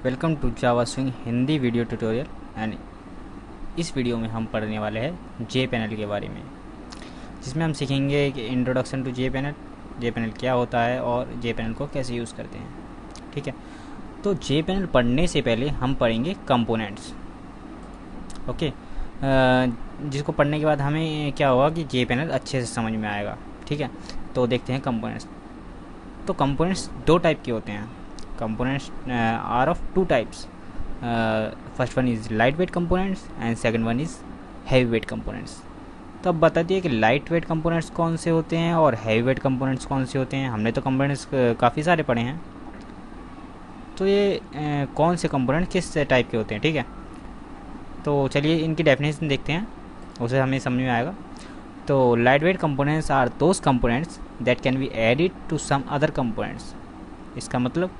Welcome to Java swing Hindi video tutorial. And इस video में हम पढ़ने वाले हैं जे पैनल के बारे में, जिसमें हम सीखेंगे कि इंट्रोडक्शन टू जे पैनल क्या होता है और जे पैनल को कैसे यूज़ करते हैं। ठीक है, तो जे पैनल पढ़ने से पहले हम पढ़ेंगे कंपोनेंट्स। ओके, जिसको पढ़ने के बाद हमें क्या होगा कि जे पैनल अच्छे से समझ में आएगा। ठीक है, तो देखते हैं कंपोनेंट्स। तो कंपोनेंट्स दो टाइप के होते हैं। components are of two types. First one is lightweight components and second one is heavyweight components. तो अब बता दिए कि लाइट वेट कंपोनेंट्स कौन से होते हैं और हैवी वेट कंपोनेंट्स कौन से होते हैं। हमने तो कंपोनेंट्स काफ़ी सारे पढ़े हैं, तो ये कौन से कंपोनेंट किस टाइप के होते हैं। ठीक है, तो चलिए इनकी डेफिनेशन देखते हैं, उसे हमें समझ में आएगा। तो light weight components are those components that can be added to some other components. इसका मतलब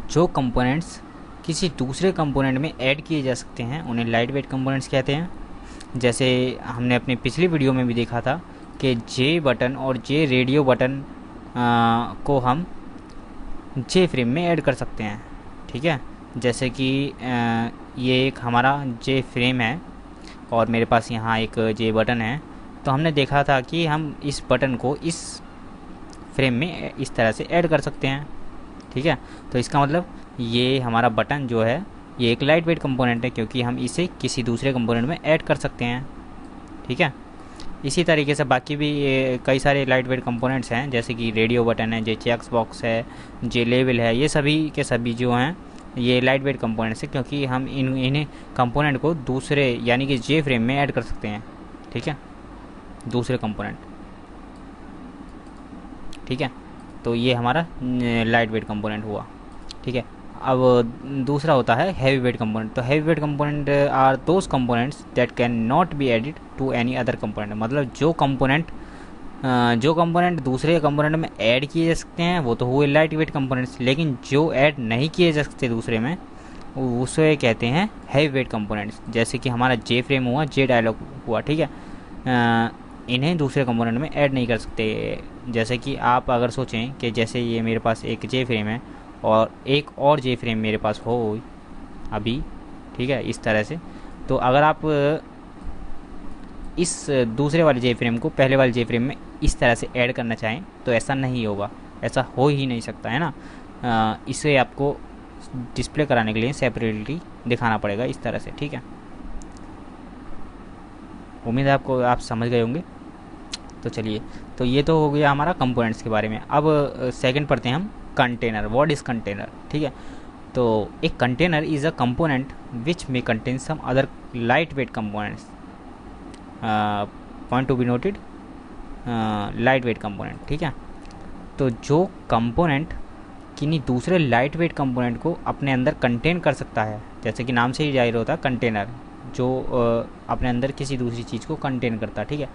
जो कंपोनेंट्स किसी दूसरे कंपोनेंट में ऐड किए जा सकते हैं उन्हें लाइट वेट कंपोनेंट्स कहते हैं। जैसे हमने अपनी पिछली वीडियो में भी देखा था कि जे बटन और जे रेडियो बटन को हम जे फ्रेम में ऐड कर सकते हैं। ठीक है, जैसे कि ये एक हमारा जे फ्रेम है और मेरे पास यहाँ एक जे बटन है, तो हमने देखा था कि हम इस बटन को इस फ्रेम में इस तरह से ऐड कर सकते हैं। ठीक है, तो इसका मतलब ये हमारा बटन जो है ये एक लाइट वेट कंपोनेंट है, क्योंकि हम इसे किसी दूसरे कंपोनेंट में ऐड कर सकते हैं। ठीक है, इसी तरीके से बाकी भी कई सारे लाइट वेट कंपोनेंट्स हैं, जैसे कि रेडियो बटन है, जे चेक्स बॉक्स है, जे लेवल है। ये सभी के सभी जो हैं ये लाइट वेट कंपोनेंट्स हैं, क्योंकि हम इन्हें कंपोनेंट को दूसरे यानी कि जे फ्रेम में ऐड कर सकते हैं। ठीक है, दूसरे कंपोनेंट। ठीक है, तो ये हमारा लाइट वेट कंपोनेंट हुआ। ठीक है, अब दूसरा होता है हैवी वेट कंपोनेंट। तो heavy weight component are those components that can not be added to any other component. मतलब जो कंपोनेंट दूसरे कंपोनेंट में ऐड किए जा सकते हैं वो तो हुए लाइट वेट कंपोनेंट्स, लेकिन जो ऐड नहीं किए जा सकते दूसरे में उसे कहते हैं हैवी वेट कंपोनेंट्स। जैसे कि हमारा जे फ्रेम हुआ, जे डायलॉग हुआ। ठीक है, इन्हें दूसरे कंपोनेंट में ऐड नहीं कर सकते। जैसे कि आप अगर सोचें कि जैसे ये मेरे पास एक जे फ्रेम है और एक और जे फ्रेम मेरे पास हो अभी, ठीक है, इस तरह से, तो अगर आप इस दूसरे वाले जे फ्रेम को पहले वाले जे फ्रेम में इस तरह से ऐड करना चाहें तो ऐसा नहीं होगा, ऐसा हो ही नहीं सकता है ना। इसे आपको डिस्प्ले कराने के लिए सेपरेटली दिखाना पड़ेगा इस तरह से। ठीक है, उम्मीद है आपको आप समझ गए होंगे। तो चलिए, तो ये तो हो गया हमारा कंपोनेंट्स के बारे में। अब सेकंड पढ़ते हैं हम कंटेनर। What is container? ठीक है, तो एक container is a component which may contain some other light weight components. Point to be noted, light weight component. ठीक है, तो जो कंपोनेंट किन्हीं दूसरे लाइट वेट कंपोनेंट को अपने अंदर कंटेन कर सकता है, जैसे कि नाम से ही जाहिर होता है कंटेनर, जो अपने अंदर किसी दूसरी चीज़ को कंटेन करता है। ठीक है,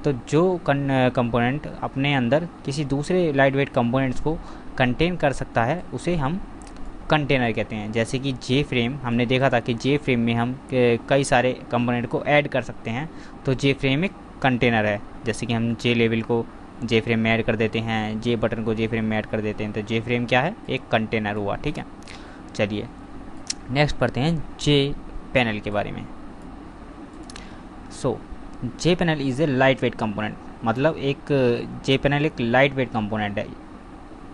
तो जो कंपोनेंट अपने अंदर किसी दूसरे लाइट वेट कंपोनेंट्स को कंटेन कर सकता है उसे हम कंटेनर कहते हैं। जैसे कि जे फ्रेम, हमने देखा था कि जे फ्रेम में हम कई सारे कंपोनेंट को ऐड कर सकते हैं, तो जे फ्रेम एक कंटेनर है। जैसे कि हम जे लेवल को जे फ्रेम में ऐड कर देते हैं, जे बटन को जे फ्रेम में ऐड कर देते हैं, तो जे फ्रेम क्या है? एक कंटेनर हुआ। ठीक है, चलिए नेक्स्ट पढ़ते हैं जे पैनल के बारे में। So J panel is a light weight component. मतलब एक जे पैनल एक लाइट वेट कंपोनेंट है।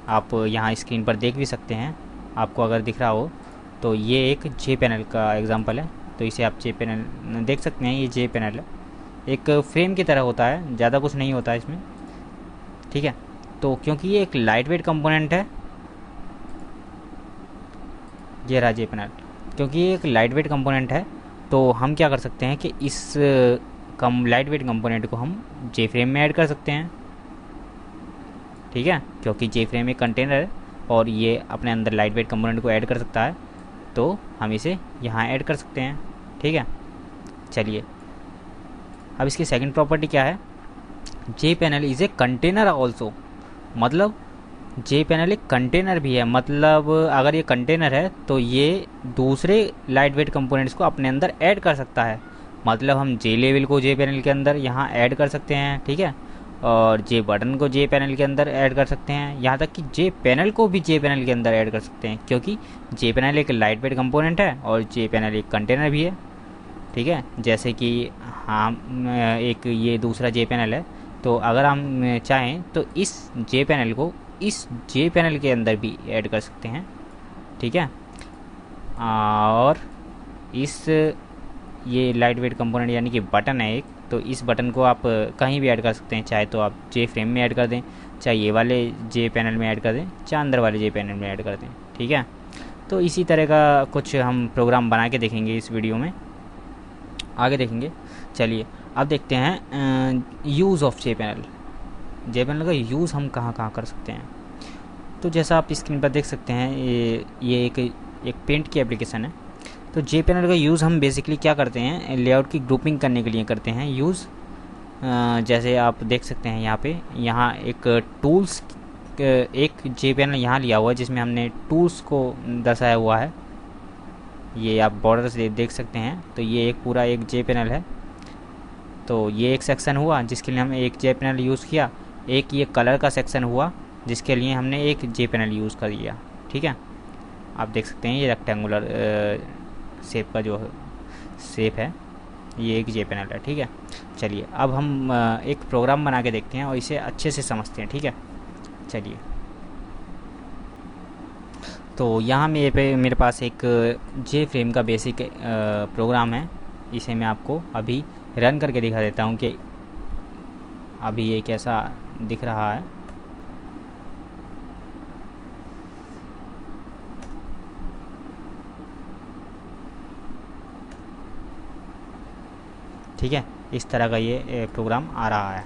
आप यहाँ स्क्रीन पर देख भी सकते हैं, आपको अगर दिख रहा हो तो ये एक जे पैनल का एग्जांपल है। तो इसे आप जे पैनल देख सकते हैं, ये जे पैनल है, एक फ्रेम की तरह होता है, ज़्यादा कुछ नहीं होता है इसमें। ठीक है, तो क्योंकि ये एक लाइट वेट कंपोनेंट है, ये रहा जे पैनल, क्योंकि ये एक लाइट वेट कंपोनेंट है, तो हम क्या कर सकते हैं कि इस लाइट वेट कंपोनेंट को हम जे फ्रेम में ऐड कर सकते हैं। ठीक है, क्योंकि जे फ्रेम एक कंटेनर है और ये अपने अंदर लाइट वेट कंपोनेंट को ऐड कर सकता है, तो हम इसे यहाँ ऐड कर सकते हैं। ठीक है, चलिए अब इसकी सेकंड प्रॉपर्टी क्या है? J panel is a container also. मतलब जे पैनल एक कंटेनर भी है। मतलब अगर ये कंटेनर है तो ये दूसरे लाइट वेट कंपोनेंट्स को अपने अंदर ऐड कर सकता है। मतलब हम जे लेवल को जे पैनल के अंदर यहाँ ऐड कर सकते हैं। ठीक है, और जे बटन को जे पैनल के अंदर ऐड कर सकते हैं, यहाँ तक कि जे पैनल को भी जे पैनल के अंदर ऐड कर सकते हैं, क्योंकि जे पैनल एक लाइट वेट कंपोनेंट है और जे पैनल एक कंटेनर भी है। ठीक है, जैसे कि हम एक ये दूसरा जे पैनल है, तो अगर हम चाहें तो इस जे पैनल को इस जे पैनल के अंदर भी ऐड कर सकते हैं। ठीक है, और इस ये लाइट वेट कंपोनेंट यानी कि बटन है एक, तो इस बटन को आप कहीं भी ऐड कर सकते हैं, चाहे तो आप जे फ्रेम में ऐड कर दें, चाहे ये वाले जे पैनल में ऐड कर दें, चाहे अंदर वाले जे पैनल में ऐड कर दें। ठीक है, तो इसी तरह का कुछ हम प्रोग्राम बना के देखेंगे इस वीडियो में, आगे देखेंगे। चलिए अब देखते हैं use of J panel. J panel का यूज़ हम कहाँ कहाँ कर सकते हैं। तो जैसा आप स्क्रीन पर देख सकते हैं, ये एक पेंट की एप्लीकेशन है। तो जे पैनल का यूज़ हम बेसिकली क्या करते हैं, लेआउट की ग्रुपिंग करने के लिए करते हैं यूज़। जैसे आप देख सकते हैं यहाँ एक टूल्स, एक जे पैनल यहाँ लिया हुआ है जिसमें हमने टूल्स को दर्शाया हुआ है। ये आप बॉर्डर से देख सकते हैं, तो ये एक पूरा एक जे पैनल है। तो ये एक सेक्शन हुआ जिसके लिए हमने एक जे पैनल यूज़ किया। एक ये कलर का सेक्शन हुआ जिसके लिए हमने एक जे पैनल यूज़ कर लिया। ठीक है, आप देख सकते हैं ये रेक्टेंगुलर शेप का जो शेप है, ये एक जे पैनल है। ठीक है, चलिए अब हम एक प्रोग्राम बना के देखते हैं और इसे अच्छे से समझते हैं। ठीक है, चलिए। तो यहाँ मेरे पास एक जे फ्रेम का बेसिक प्रोग्राम है। इसे मैं आपको अभी रन करके दिखा देता हूँ कि अभी ये कैसा दिख रहा है। ठीक है, इस तरह का ये प्रोग्राम आ रहा है।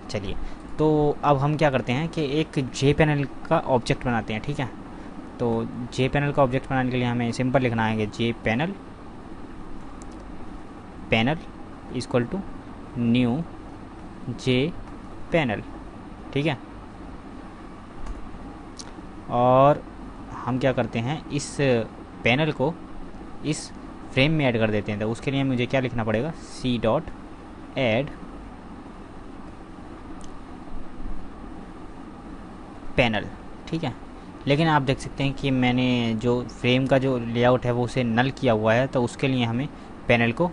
चलिए, तो अब हम क्या करते हैं कि एक जे पैनल का ऑब्जेक्ट बनाते हैं। ठीक है, तो जे पैनल का ऑब्जेक्ट बनाने के लिए हमें सिंपल लिखना है कि J panel equal to new J panel. ठीक है, और हम क्या करते हैं, इस पैनल को इस फ्रेम में ऐड कर देते हैं। तो उसके लिए मुझे क्या लिखना पड़ेगा, सी डॉट एड पैनल। ठीक है, लेकिन आप देख सकते हैं कि मैंने जो फ्रेम का जो लेआउट है वो उसे नल किया हुआ है, तो उसके लिए हमें पैनल को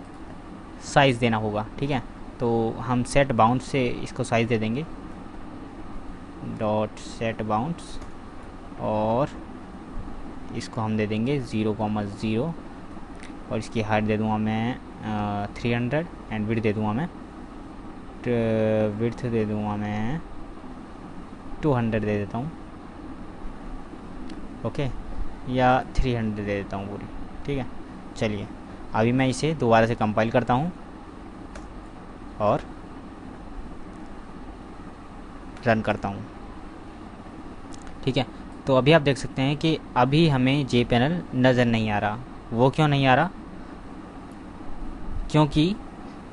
साइज़ देना होगा। ठीक है, तो हम सेट बाउंड से इसको साइज़ दे देंगे, डॉट सेट बाउंड्स, और इसको हम दे देंगे 0,0, और इसकी हाइट दे दूँगा मैं 300 एंड विड्थ दे दूँगा मैं विड्थ दे दूँगा मैं 200 दे देता हूँ। ओके, या 300 दे देता हूँ पूरी। ठीक है, चलिए अभी मैं इसे दोबारा से कंपाइल करता हूँ और रन करता हूँ। ठीक है, तो अभी आप देख सकते हैं कि अभी हमें जे पैनल नज़र नहीं आ रहा। वो क्यों नहीं आ रहा, क्योंकि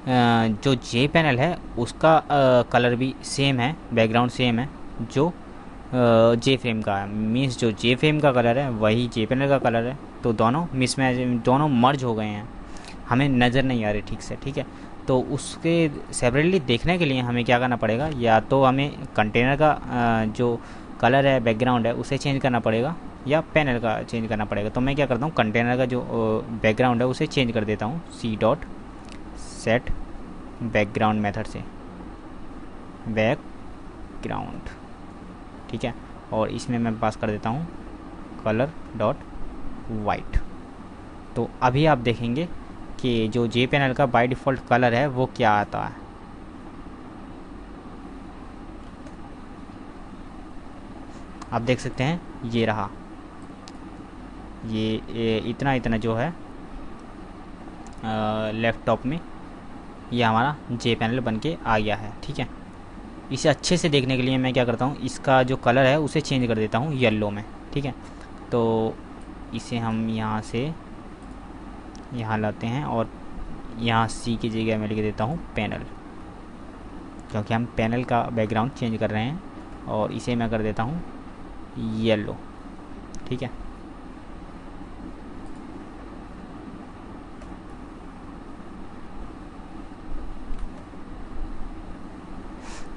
जो जे पैनल है उसका कलर भी सेम है, बैकग्राउंड सेम है जो जे फ्रेम का है। मीन्स जो जे फ्रेम का कलर है वही जे पैनल का कलर है, तो दोनों मिसमैच, दोनों मर्ज हो गए हैं, हमें नज़र नहीं आ रहे ठीक से। ठीक है, तो उसके सेपरेटली देखने के लिए हमें क्या करना पड़ेगा, या तो हमें कंटेनर का जो कलर है, बैकग्राउंड है, उसे चेंज करना पड़ेगा, या पैनल का चेंज करना पड़ेगा। तो मैं क्या करता हूँ, कंटेनर का जो बैकग्राउंड है उसे चेंज कर देता हूँ, C dot set background method से बैकग्राउंड। ठीक है, और इसमें मैं पास कर देता हूँ कलर डॉट वाइट। तो अभी आप देखेंगे कि जो जे पैनल का बाय डिफ़ॉल्ट कलर है वो क्या आता है। आप देख सकते हैं ये रहा, ये इतना जो है लेफ्ट टॉप में ये हमारा जे पैनल बन के आ गया है। ठीक है, इसे अच्छे से देखने के लिए मैं क्या करता हूँ, इसका जो कलर है उसे चेंज कर देता हूँ येलो में। ठीक है, तो इसे हम यहाँ से यहाँ लाते हैं और यहाँ सी की जगह मैं लिख देता हूँ पैनल, क्योंकि हम पैनल का बैकग्राउंड चेंज कर रहे हैं, और इसे मैं कर देता हूँ येलो। ठीक है,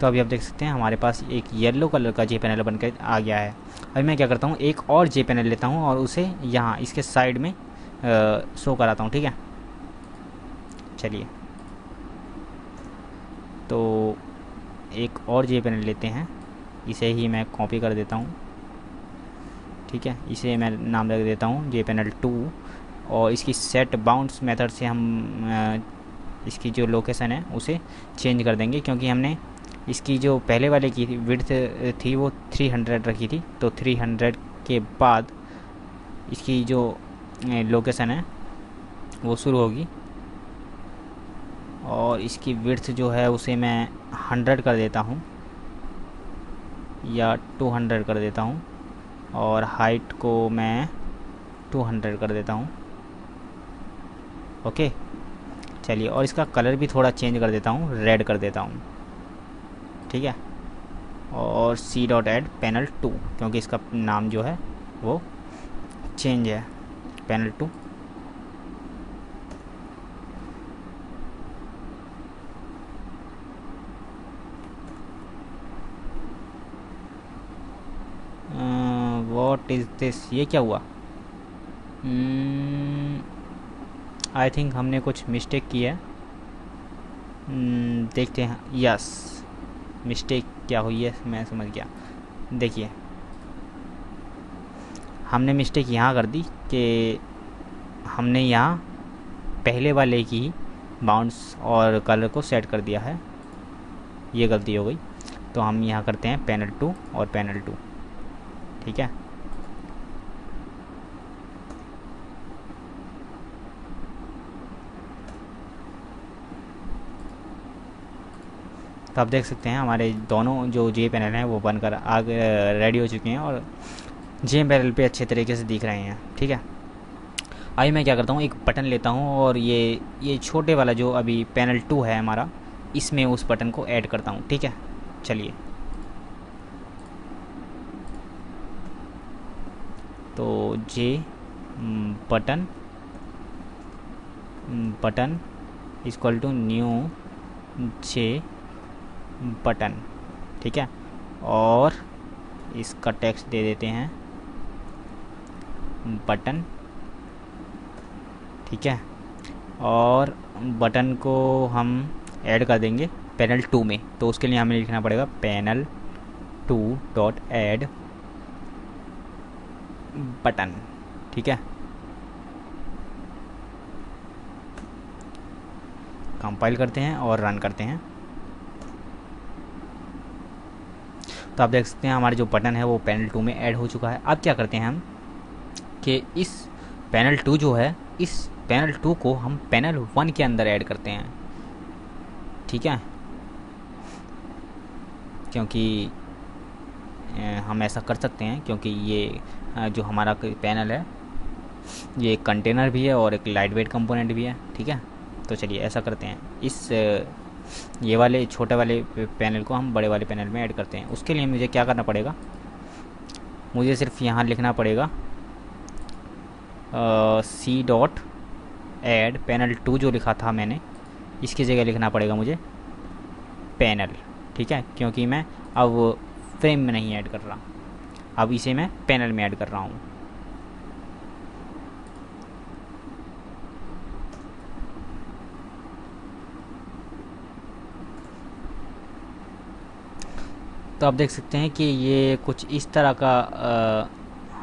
तो अभी आप देख सकते हैं हमारे पास एक येलो कलर का जे पैनल बनकर आ गया है। अभी मैं क्या करता हूँ, एक और जे पैनल लेता हूँ और उसे यहाँ इसके साइड में शो कराता हूँ, ठीक है। चलिए, तो एक और जे पैनल लेते हैं, इसे ही मैं कॉपी कर देता हूँ, ठीक है। इसे मैं नाम रख देता हूँ जे पैनल 2 और इसकी सेट बाउंड्स मेथड से हम इसकी जो लोकेशन है उसे चेंज कर देंगे, क्योंकि हमने इसकी जो पहले वाले की विड्थ थी वो 300 रखी थी। तो 300 के बाद इसकी जो लोकेशन है वो शुरू होगी और इसकी विड्थ जो है उसे मैं 100 कर देता हूँ या 200 कर देता हूँ और हाइट को मैं 200 कर देता हूँ। ओके, चलिए, और इसका कलर भी थोड़ा चेंज कर देता हूँ, रेड कर देता हूँ, ठीक है। और सी डॉट एड पैनल 2, क्योंकि इसका नाम जो है वो चेंज है, पैनल 2। व्हाट इज़ दिस, ये क्या हुआ? आई थिंक हमने कुछ मिस्टेक की है। देखते हैं। यस, मिस्टेक क्या हुई है मैं समझ गया। देखिए, हमने मिस्टेक यहाँ कर दी कि हमने यहाँ पहले वाले की बाउंड्स और कलर को सेट कर दिया है, ये गलती हो गई। तो हम यहाँ करते हैं पैनल 2 और पैनल 2, ठीक है। तो आप देख सकते हैं हमारे दोनों जो जे पैनल हैं वो बनकर आगे रेडी हो चुके हैं और जे पैनल पे अच्छे तरीके से दिख रहे हैं, ठीक है। अभी मैं क्या करता हूँ, एक बटन लेता हूँ और ये छोटे वाला जो अभी पैनल 2 है हमारा, इसमें उस बटन को ऐड करता हूँ, ठीक है। चलिए, तो J button button equal to new J button, ठीक है। और इसका टेक्स्ट दे देते हैं बटन, ठीक है। और बटन को हम ऐड कर देंगे पैनल 2 में। तो उसके लिए हमें लिखना पड़ेगा पैनल 2 डॉट ऐड बटन, ठीक है। कंपाइल करते हैं और रन करते हैं। तो आप देख सकते हैं हमारे जो बटन है वो पैनल 2 में ऐड हो चुका है। अब क्या करते हैं हम कि इस पैनल 2 जो है, इस पैनल 2 को हम पैनल 1 के अंदर ऐड करते हैं, ठीक है। क्योंकि हम ऐसा कर सकते हैं क्योंकि ये जो हमारा पैनल है ये एक कंटेनर भी है और एक लाइट वेट कंपोनेंट भी है, ठीक है। तो चलिए ऐसा करते हैं, इस ये वाले छोटे वाले पैनल को हम बड़े वाले पैनल में ऐड करते हैं। उसके लिए मुझे क्या करना पड़ेगा, मुझे सिर्फ यहाँ लिखना पड़ेगा सी डॉट ऐड पैनल 2 जो लिखा था मैंने, इसकी जगह लिखना पड़ेगा मुझे पैनल, ठीक है। क्योंकि मैं अब फ्रेम में नहीं ऐड कर रहा, अब इसे मैं पैनल में ऐड कर रहा हूँ। तो आप देख सकते हैं कि ये कुछ इस तरह का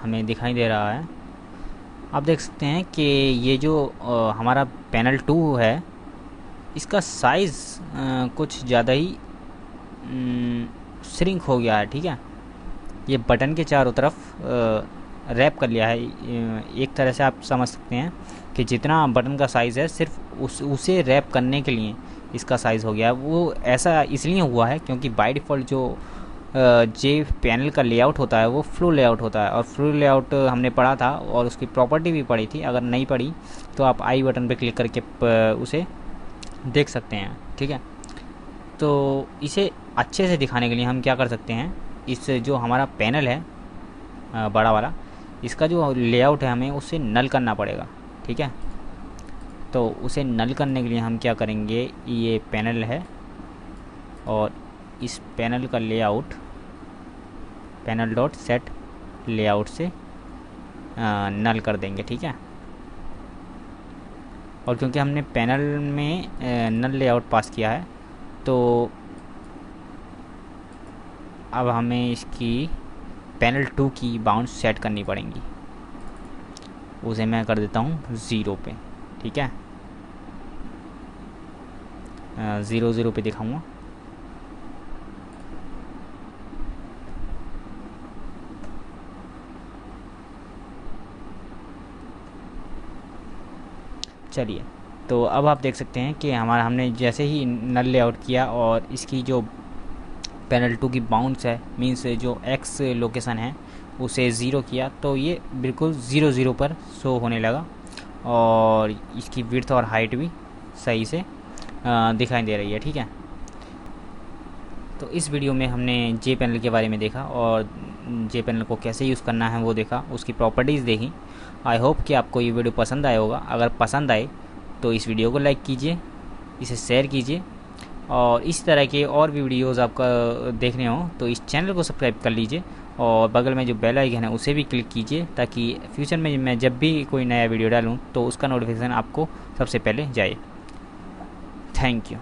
हमें दिखाई दे रहा है। आप देख सकते हैं कि ये जो हमारा पैनल 2 है इसका साइज़ कुछ ज़्यादा ही श्रिंक हो गया है, ठीक है। ये बटन के चारों तरफ रैप कर लिया है। एक तरह से आप समझ सकते हैं कि जितना बटन का साइज़ है सिर्फ उसे रैप करने के लिए इसका साइज़ हो गया है। वो ऐसा इसलिए हुआ है क्योंकि बाय डिफ़ॉल्ट जो जे पैनल का लेआउट होता है वो फ्लो लेआउट होता है, और फ्लो लेआउट हमने पढ़ा था और उसकी प्रॉपर्टी भी पढ़ी थी। अगर नहीं पढ़ी तो आप आई बटन पर क्लिक करके उसे देख सकते हैं, ठीक है। तो इसे अच्छे से दिखाने के लिए हम क्या कर सकते हैं, इस जो हमारा पैनल है बड़ा वाला, इसका जो लेआउट है हमें उसे नल करना पड़ेगा, ठीक है। तो उसे नल करने के लिए हम क्या करेंगे, ये पैनल है और इस पैनल का layout panel dot set layout से नल कर देंगे, ठीक है। और क्योंकि हमने पैनल में नल लेआउट पास किया है तो अब हमें इसकी पैनल 2 की बाउंड सेट करनी पड़ेंगी। उसे मैं कर देता हूँ 0 पे, ठीक है। 0 0 पे दिखाऊंगा। चलिए, तो अब आप देख सकते हैं कि हमने जैसे ही नल लेआउट किया और इसकी जो पैनल 2 की बाउंड्स है, मीन्स जो एक्स लोकेशन है उसे 0 किया, तो ये बिल्कुल 0 0 पर शो होने लगा और इसकी विड्थ और हाइट भी सही से दिखाई दे रही है, ठीक है। तो इस वीडियो में हमने जे पैनल के बारे में देखा और जे पैनल को कैसे यूज़ करना है वो देखा, उसकी प्रॉपर्टीज़ देखी। आई होप कि आपको ये वीडियो पसंद आया होगा। अगर पसंद आए तो इस वीडियो को लाइक कीजिए, इसे शेयर कीजिए और इस तरह के और भी वीडियोज़ आपका देखने हो तो इस चैनल को सब्सक्राइब कर लीजिए और बगल में जो बेल आइकन है उसे भी क्लिक कीजिए ताकि फ्यूचर में मैं जब भी कोई नया वीडियो डालूँ तो उसका नोटिफिकेशन आपको सबसे पहले जाए। Thank you.